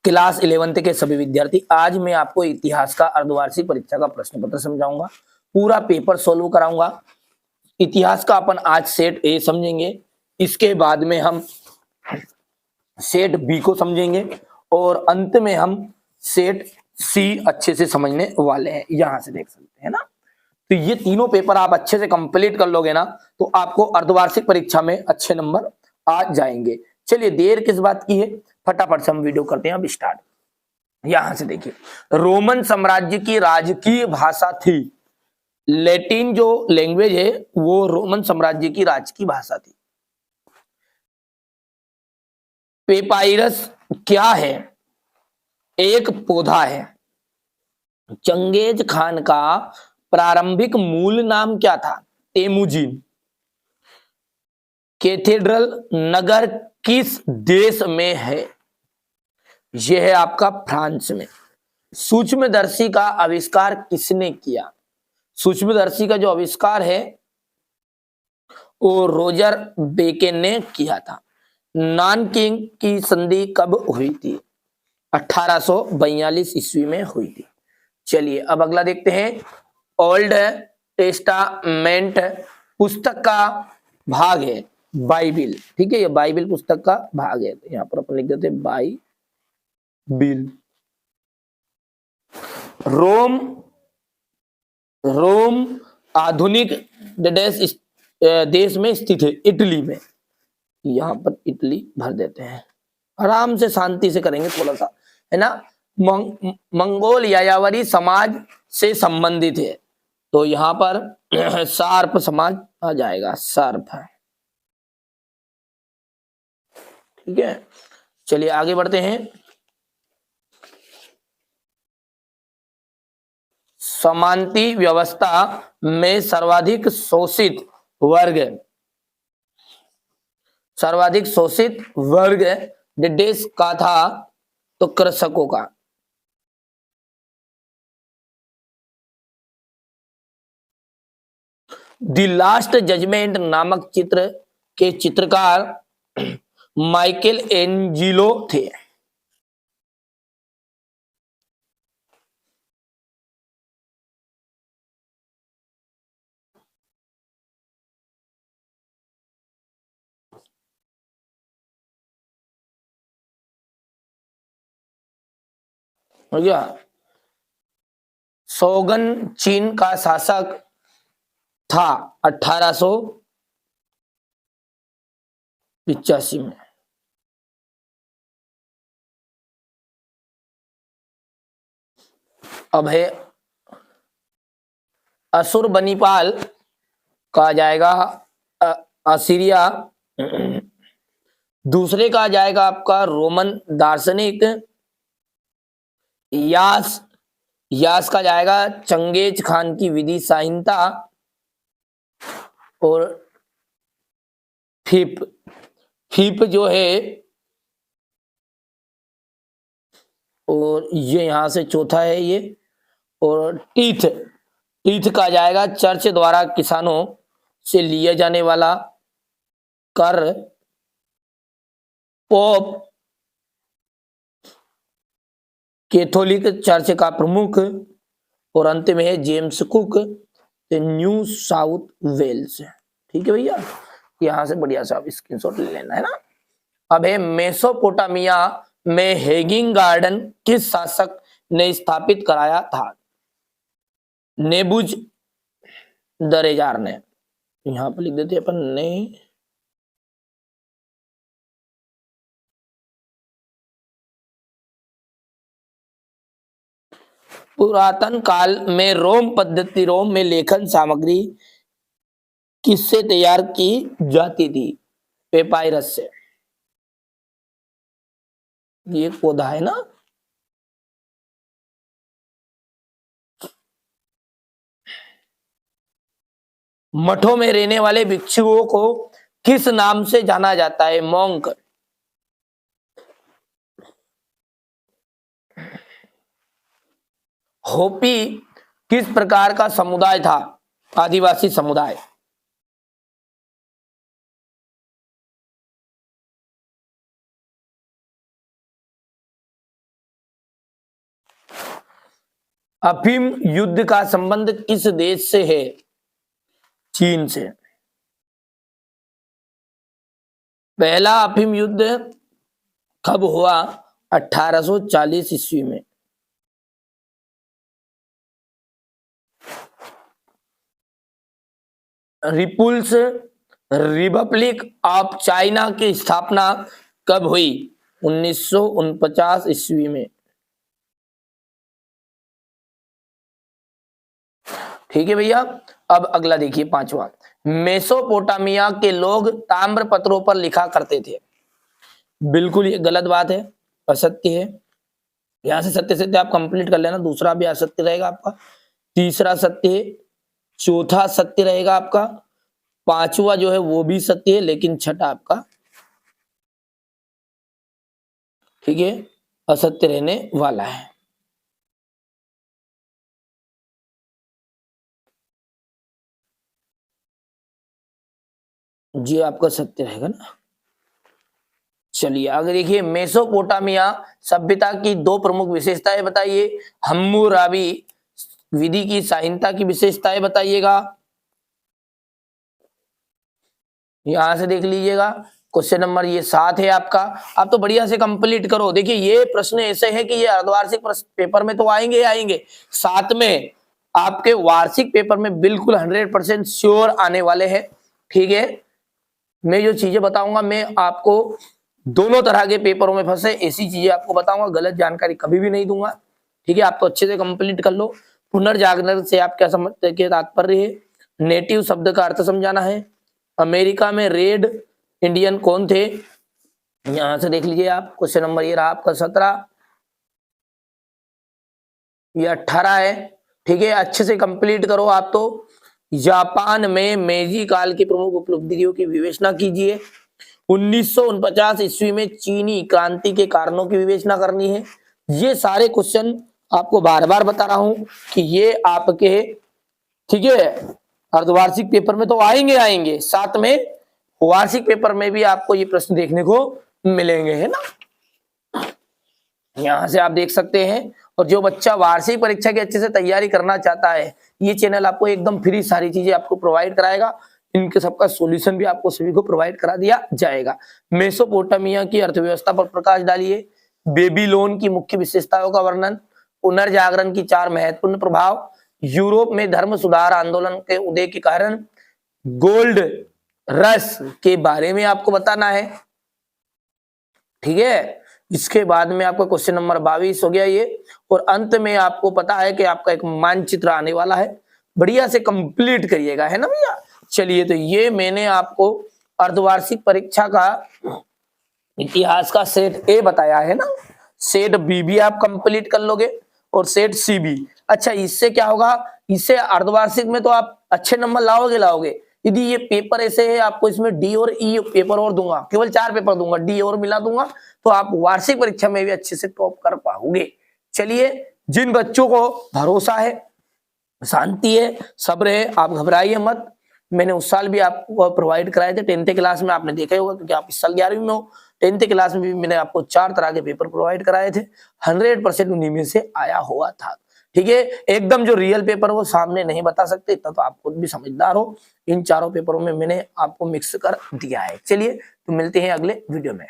Class 11th के सभी विद्यार्थी, आज मैं आपको इतिहास का अर्धवार्षिक परीक्षा का प्रश्न पत्र समझाऊंगा, पूरा पेपर सोल्व कराऊंगा। इतिहास का अपन आज सेट ए समझेंगे, इसके बाद में हम सेट बी को समझेंगे और अंत में हम सेट सी अच्छे से समझने वाले हैं। यहां से देख सकते हैं ना, तो ये तीनों पेपर आप अच्छे से कंप्लीट कर लोगे ना तो आपको अर्धवार्षिक परीक्षा में अच्छे नंबर आ जाएंगे। चलिए देर किस बात की है, फटाफट से हम वीडियो करते हैं अब स्टार्ट। यहां से देखिए, रोमन साम्राज्य की राजकीय भाषा थी। लैटिन जो लैंग्वेज है वो रोमन साम्राज्य की राजकीय भाषा थी। पेपाइरस क्या है? एक पौधा है। चंगेज खान का प्रारंभिक मूल नाम क्या था? तेमुजिन। कैथेड्रल नगर किस देश में है? यह है आपका फ्रांस में। सूक्ष्मदर्शी का आविष्कार किसने किया? सूक्ष्मदर्शी का जो आविष्कार है वो रोजर बेकन ने किया था। नानकिंग की संधि कब हुई थी? 1842 ईस्वी में हुई थी। चलिए अब अगला देखते हैं। ओल्ड टेस्टामेंट पुस्तक का भाग है बाइबिल, ठीक है, ये बाइबिल पुस्तक का भाग है, तो यहां पर अपन लिख देते हैं बाइबिल। रोम रोम आधुनिक देश में स्थित है, इटली में। यहां पर इटली भर देते हैं, आराम से शांति से करेंगे थोड़ा सा, है ना। मंगोल यायावरी समाज से संबंधित है, तो यहां पर सार्प समाज आ जाएगा, सार्प है, ठीक है। चलिए आगे बढ़ते हैं। समानती व्यवस्था में सर्वाधिक शोषित वर्ग देश का था, तो कृषकों का। द लास्ट जजमेंट नामक चित्र के चित्रकार माइकल एंजिलो थे। हो गया। शोगन चीन का शासक था 1885 में। अब है अशुरबनीपाल कहा जाएगा असीरिया। दूसरे का जाएगा आपका रोमन दार्शनिक यास। यास का जाएगा चंगेज खान की विधि संहिता। और फिप जो है, और ये यहां से चौथा है ये। और टीथ का जाएगा चर्च द्वारा किसानों से लिया जाने वाला कर। पोप कैथोलिक चर्च का प्रमुख। और अंत में है James Cook, New South Wales, ठीक है भैया। यहां से बढ़िया सा स्क्रीनशॉट ले लेना है ना। अब है मेसोपोटामिया में हेगिंग गार्डन किस शासक ने स्थापित कराया था? नेबुज दरेजार ने। यहां पर लिख देते अपन ने। पुरातन काल में रोम में लेखन सामग्री किससे तैयार की जाती थी? पेपाइरस से। ये एक पौधा है ना। मठों में रहने वाले भिक्षुओं को किस नाम से जाना जाता है? मॉन्क। होपी किस प्रकार का समुदाय था? आदिवासी समुदाय। अफीम युद्ध का संबंध किस देश से है? चीन से। पहला अफीम युद्ध कब हुआ? 1840 ईस्वी में। पीपुल्स रिपब्लिक ऑफ चाइना की स्थापना कब हुई? 1949 ईस्वी में। ठीक है भैया। अब अगला देखिए, पांचवा। मेसोपोटामिया के लोग ताम्र पत्रों पर लिखा करते थे। बिल्कुल ये गलत बात है, असत्य है। यहां से सत्य सत्य आप कंप्लीट कर लेना, दूसरा भी असत्य रहेगा आपका, तीसरा सत्य है, चौथा सत्य रहेगा आपका, पांचवा जो है वो भी सत्य है, लेकिन छठा आपका ठीक है असत्य रहने वाला है। जी आपका सत्य रहेगा ना। चलिए आगे देखिए, मेसोपोटामिया सभ्यता की दो प्रमुख विशेषताएं बताइए। हम्मुराबी विधि की शालीनता की विशेषताएं बताइएगा। यहां से देख लीजिएगा, क्वेश्चन नंबर ये 7 है आपका। आप तो बढ़िया से कंप्लीट करो। देखिए ये प्रश्न ऐसे है कि ये अर्धवार्षिक पेपर में तो आएंगे आएंगे, साथ में आपके वार्षिक पेपर में बिल्कुल 100% श्योर आने वाले हैं। ठीक है, मैं जो चीजें बताऊंगा मैं आपको दोनों तरह के पेपरों में फंसे ऐसी चीजें आपको बताऊंगा, गलत जानकारी कभी भी नहीं दूंगा। ठीक है, आप तो अच्छे से कंप्लीट कर लो। पुनर्जागरण से आप क्या समझते हैं, तात्पर्य है नेटिव शब्द का अर्थ समझाना है। अमेरिका में रेड इंडियन कौन थे? यहां से देख लीजिए आप, क्वेश्चन नंबर ये रहा आपका 17, ये 18 है। ठीक है, अच्छे से कंप्लीट करो आप तो। जापान में मेजी काल की प्रमुख उपलब्धियों की विवेचना कीजिए। 1949 ईस्वी में चीनी क्रांति के कारणों की विवेचना करनी है। ये सारे क्वेश्चन आपको बार बार बता रहा हूं कि ये आपके ठीक है अर्धवार्षिक पेपर में तो आएंगे आएंगे, साथ में वार्षिक पेपर में भी आपको ये प्रश्न देखने को मिलेंगे, है ना। यहां से आप देख सकते हैं। और जो बच्चा वार्षिक परीक्षा की अच्छे से तैयारी करना चाहता है, ये चैनल आपको एकदम फ्री सारी चीजें आपको प्रोवाइड कराएगा। इनके सबका सॉल्यूशन भी आपको सभी को प्रोवाइड करा दिया जाएगा। मेसोपोटामिया की अर्थव्यवस्था पर प्रकाश डालिए। बेबीलोन की मुख्य विशेषताओं का वर्णन। पुनर्जागरण की 4 महत्वपूर्ण प्रभाव। यूरोप में धर्म सुधार आंदोलन के उदय के कारण। गोल्ड रश के बारे में आपको बताना है। ठीक है, इसके बाद में आपका क्वेश्चन नंबर 22 हो गया ये। और अंत में आपको पता है कि आपका एक मानचित्र आने वाला है, बढ़िया से कंप्लीट करिएगा, है ना भैया। चलिए, तो ये मैंने आपको अर्धवार्षिक परीक्षा का इतिहास का सेट ए बताया है ना। सेट बी भी आप कंप्लीट कर लोगे और सेट सी भी। अच्छा, इससे क्या होगा, इससे अर्धवार्षिक में तो आप अच्छे नंबर लाओगे। यदि ये पेपर ऐसे है, आपको इसमें डी और ई पेपर और दूंगा, केवल 4 पेपर दूंगा, डी और मिला दूंगा, तो आप वार्षिक परीक्षा में भी अच्छे से टॉप कर पाओगे। चलिए, जिन बच्चों को भरोसा है, शांति है, सब्र है, आप घबराइए मत। मैंने उस साल भी आपको प्रोवाइड कराए थे 10th क्लास में, आपने देखा होगा क्योंकि आप इस साल 11वीं में हो। 10th क्लास में भी मैंने आपको 4 तरह के पेपर प्रोवाइड कराए थे, 100% उन्हीं में से आया हुआ था। ठीक है, एकदम जो रियल पेपर वो सामने नहीं बता सकते, इतना तो आप खुद भी समझदार हो। इन चारों पेपरों में मैंने आपको मिक्स कर दिया है। चलिए, तो मिलते हैं अगले वीडियो में।